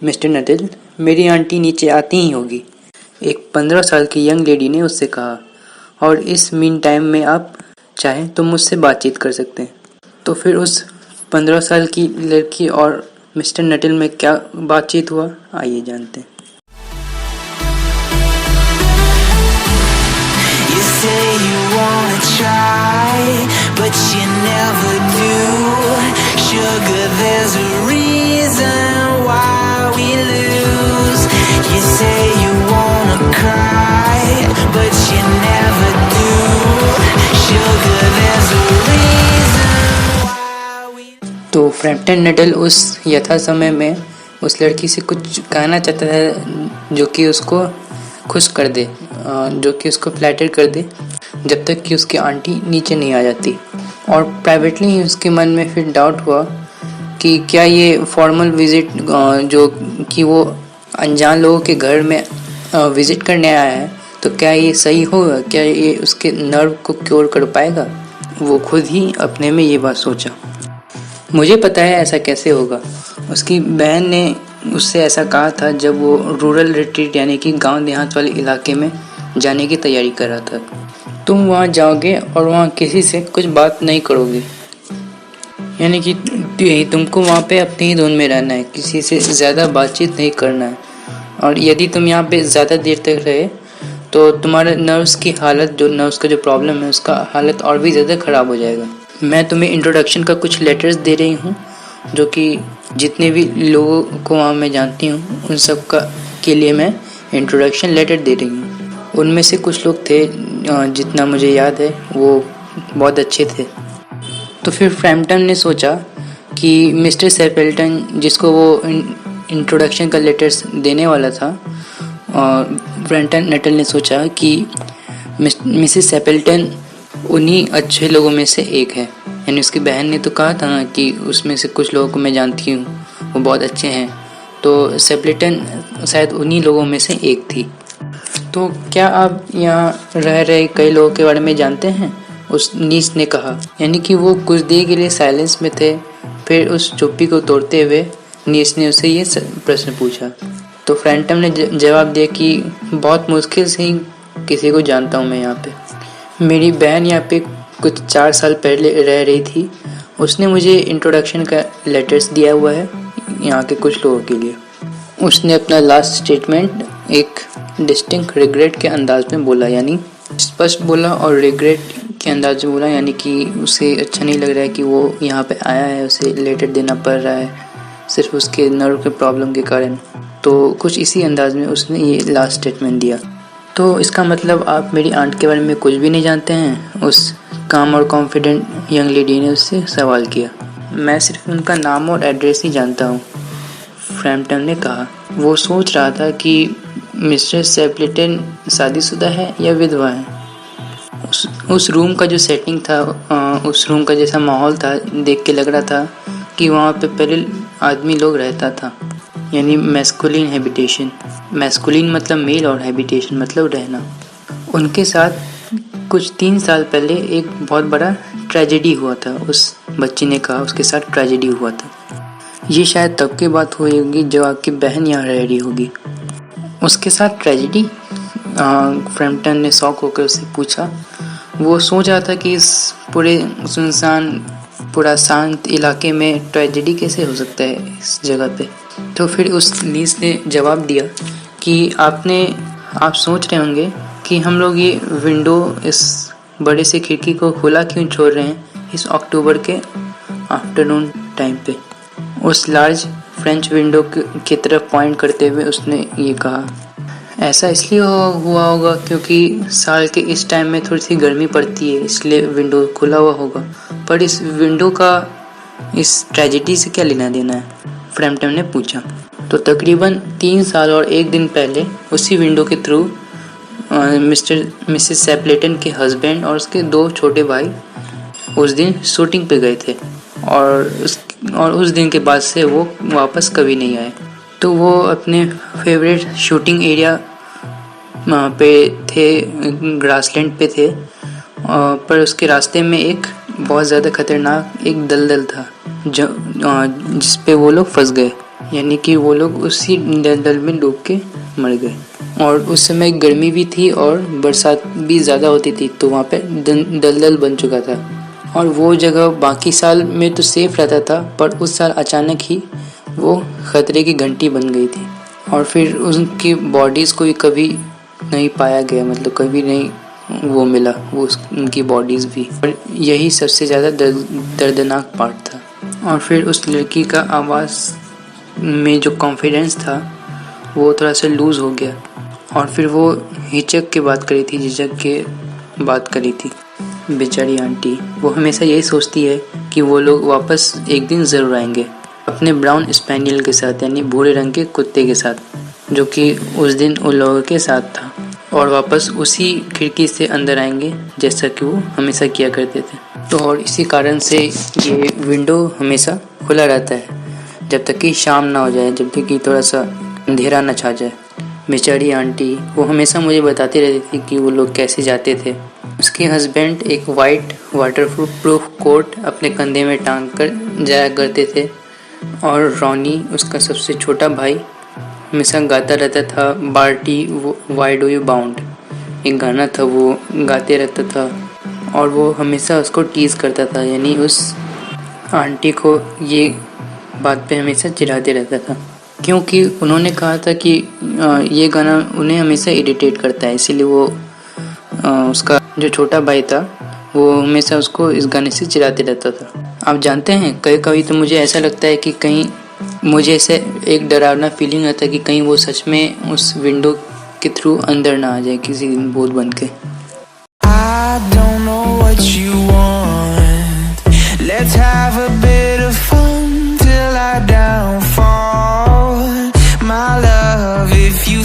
Mister Nuttall, मेरी aunty नीचे आती ही होगी, एक 15 साल की यंग लेडी ने उससे कहा, और इस मीन टाइम में आप चाहें तो मुझसे बातचीत कर सकते हैं। तो फिर उस 15 साल की लड़की और मिस्टर नटल में क्या बातचीत हुआ, आइए जानते हैं। You say you wanna try, but you never do. Sugar, there's a reason why we lose. You say you wanna cry, but you never do. Sugar, there's a reason why we तो Frampton Nuttall उस यथा समय में उस लड़की से कुछ कहना चाहता था जो कि उसको खुश कर दे, जो कि उसको फ्लैटर कर दे, जब तक कि उसकी आंटी नीचे नहीं आ जाती। और प्राइवेटली ही उसके मन में फिर डाउट हुआ कि क्या ये फॉर्मल विज़िट जो कि वो अनजान लोगों के घर में विज़िट करने आया है, तो क्या ये सही होगा, क्या ये उसके नर्व को क्योर कर पाएगा। वो खुद ही अपने में ये बात सोचा। मुझे पता है ऐसा कैसे होगा। उसकी बहन ने उससे ऐसा कहा था जब वो रूरल रिट्रीट यानी कि गांव देहात वाले इलाके में जाने की तैयारी कर रहा था। तुम वहाँ जाओगे और वहाँ किसी से कुछ बात नहीं करोगे, यानी कि तुमको वहाँ पे अपनी ही धुन में रहना है, किसी से ज़्यादा बातचीत नहीं करना है। और यदि तुम यहाँ पे ज़्यादा देर तक रहे तो तुम्हारे नर्व्स की हालत, जो नर्व्स का जो प्रॉब्लम है उसका हालत और भी ज़्यादा ख़राब हो जाएगा। मैं तुम्हें इंट्रोडक्शन का कुछ लेटर्स दे रही हूँ, जो कि जितने भी लोगों को वहाँ मैं जानती हूँ उन सब का के लिए मैं इंट्रोडक्शन लेटर दे रही हूँ। उनमें से कुछ लोग थे, जितना मुझे याद है वो बहुत अच्छे थे। तो फिर फ्रैम्पटन ने सोचा कि मिस्टर सेपल्टन, जिसको वो इंट्रोडक्शन का लेटर्स देने वाला था, और फ्रैम्पटन नटल ने सोचा कि मिसेस सेपल्टन उन्हीं अच्छे लोगों में से एक है। यानी उसकी बहन ने तो कहा था ना कि उसमें से कुछ लोगों को मैं जानती हूँ, वो बहुत अच्छे हैं, तो सेपल्टन शायद उन्हीं लोगों में से एक थी। तो क्या आप यहाँ रह रहे कई लोगों के बारे में जानते हैं, उस नीस ने कहा। यानी कि वो कुछ देर के लिए साइलेंस में थे, फिर उस चुप्पी को तोड़ते हुए नीस ने उससे ये प्रश्न पूछा। तो फ्रैम्पटन ने जवाब दिया कि बहुत मुश्किल से ही किसी को जानता हूँ मैं यहाँ पे। मेरी बहन यहाँ पे कुछ 4 साल पहले रह रही थी, उसने मुझे इंट्रोडक्शन का लेटर्स दिया हुआ है यहाँ के कुछ लोगों के लिए। उसने अपना लास्ट स्टेटमेंट एक डिस्टिंक्ट रिग्रेट के अंदाज में बोला, यानी स्पष्ट बोला और रिग्रेट के अंदाज में बोला, यानी कि उसे अच्छा नहीं लग रहा है कि वो यहाँ पे आया है, उसे लेटर देना पड़ रहा है सिर्फ उसके नर्व के प्रॉब्लम के कारण। तो कुछ इसी अंदाज में उसने ये लास्ट स्टेटमेंट दिया। तो इसका मतलब आप मेरी आंट के बारे में कुछ भी नहीं जानते हैं, उस काम और कॉन्फिडेंट यंग लेडी ने उससे सवाल किया। मैं सिर्फ उनका नाम और एड्रेस ही जानता हूँ, फ्रैम्पटन ने कहा। वो सोच रहा था कि मिस्टर सेपल्टन शादीशुदा है या विधवा है। उस रूम का जो सेटिंग था, उस रूम का जैसा माहौल था, देख के लग रहा था कि वहाँ पे पहले आदमी लोग रहता था, यानी मैस्कुलिन हैबिटेशन। मैस्कुलिन मतलब मेल और हैबिटेशन मतलब रहना। उनके साथ कुछ 3 साल पहले एक बहुत बड़ा ट्रेजेडी हुआ था, उस बच्ची ने कहा उसके साथ ट्रेजेडी हुआ था। ये शायद तब की बात हुई होगी जब आपकी बहन यहाँ रह रही होगी। उसके साथ ट्रेजेडी? फ्रैम्पटन ने शॉक होकर उससे पूछा। वो सोच रहा था कि इस पूरे सुनसान, पूरा शांत इलाके में ट्रेजेडी कैसे हो सकता है इस जगह पे। तो फिर उस नीस ने जवाब दिया कि आप सोच रहे होंगे कि हम लोग ये विंडो, इस बड़े से खिड़की को खुला क्यों छोड़ रहे हैं इस अक्टूबर के आफ्टरनून टाइम पे। उस लार्ज फ्रेंच विंडो की तरफ पॉइंट करते हुए उसने ये कहा। ऐसा इसलिए हुआ होगा क्योंकि साल के इस टाइम में थोड़ी सी गर्मी पड़ती है, इसलिए विंडो खुला हुआ होगा। पर इस विंडो का इस ट्रेजेडी से क्या लेना देना है, फ्रैम्पटन ने पूछा। तो तकरीबन 3 साल और 1 दिन पहले उसी विंडो के थ्रू मिसेस सेपल्टन के हस्बैंड और उसके 2 छोटे भाई उस दिन शूटिंग पे गए थे, और उस दिन के बाद से वो वापस कभी नहीं आए। तो वो अपने फेवरेट शूटिंग एरिया पे थे, ग्रासलैंड पे थे, पर उसके रास्ते में एक बहुत ज़्यादा खतरनाक एक दलदल था, जिस पे वो लोग फंस गए, यानी कि वो लोग उसी दलदल में डूब के मर गए। और उस समय गर्मी भी थी और बरसात भी ज़्यादा होती थी, तो वहाँ पे दलदल बन चुका था। और वो जगह बाकी साल में तो सेफ रहता था, पर उस साल अचानक ही वो खतरे की घंटी बन गई थी। और फिर उनकी बॉडीज़ को भी कभी नहीं पाया गया, मतलब कभी नहीं वो मिला वो उनकी बॉडीज़ भी। और यही सबसे ज़्यादा दर्दनाक पार्ट था। और फिर उस लड़की का आवाज़ में जो कॉन्फिडेंस था वो थोड़ा सा लूज़ हो गया, और फिर वो हिचक के बात करी थी, झिझक के बात करी थी। बेचारी आंटी, वो हमेशा यही सोचती है कि वो लोग वापस एक दिन ज़रूर आएंगे अपने ब्राउन स्पैनियल के साथ, यानी भूरे रंग के कुत्ते के साथ, जो कि उस दिन उन लोगों के साथ था, और वापस उसी खिड़की से अंदर आएंगे जैसा कि वो हमेशा किया करते थे। तो और इसी कारण से ये विंडो हमेशा खुला रहता है जब तक कि शाम ना हो जाए, जब तक कि थोड़ा सा अंधेरा न छा जाए। बेचारी आंटी, वो हमेशा मुझे बताती रहती थी कि वो लोग कैसे जाते थे। उसके हस्बैंड एक वाइट वाटरप्रूफ कोट अपने कंधे में टांग कर जाया करते थे, और रॉनी उसका सबसे छोटा भाई हमेशा गाता रहता था, Barty why do you bound, एक गाना था वो गाते रहता था। और वो हमेशा उसको टीज़ करता था, यानी उस आंटी को ये बात पे हमेशा चिढ़ाते रहता था, क्योंकि उन्होंने कहा था कि ये गाना उन्हें हमेशा इरिटेट करता है, इसीलिए वो उसका जो छोटा भाई था वो हमेशा उसको इस गाने से चिढ़ाते रहता था। आप जानते हैं, कभी कभी तो मुझे ऐसा लगता है कि कहीं मुझे ऐसे एक डरावना फीलिंग आता है कि कहीं वो सच में उस विंडो के थ्रू अंदर ना आ जाए किसी दिन भूत बन के। I don't know what you want. Let's have a bit of fun till I downfall. My love, if you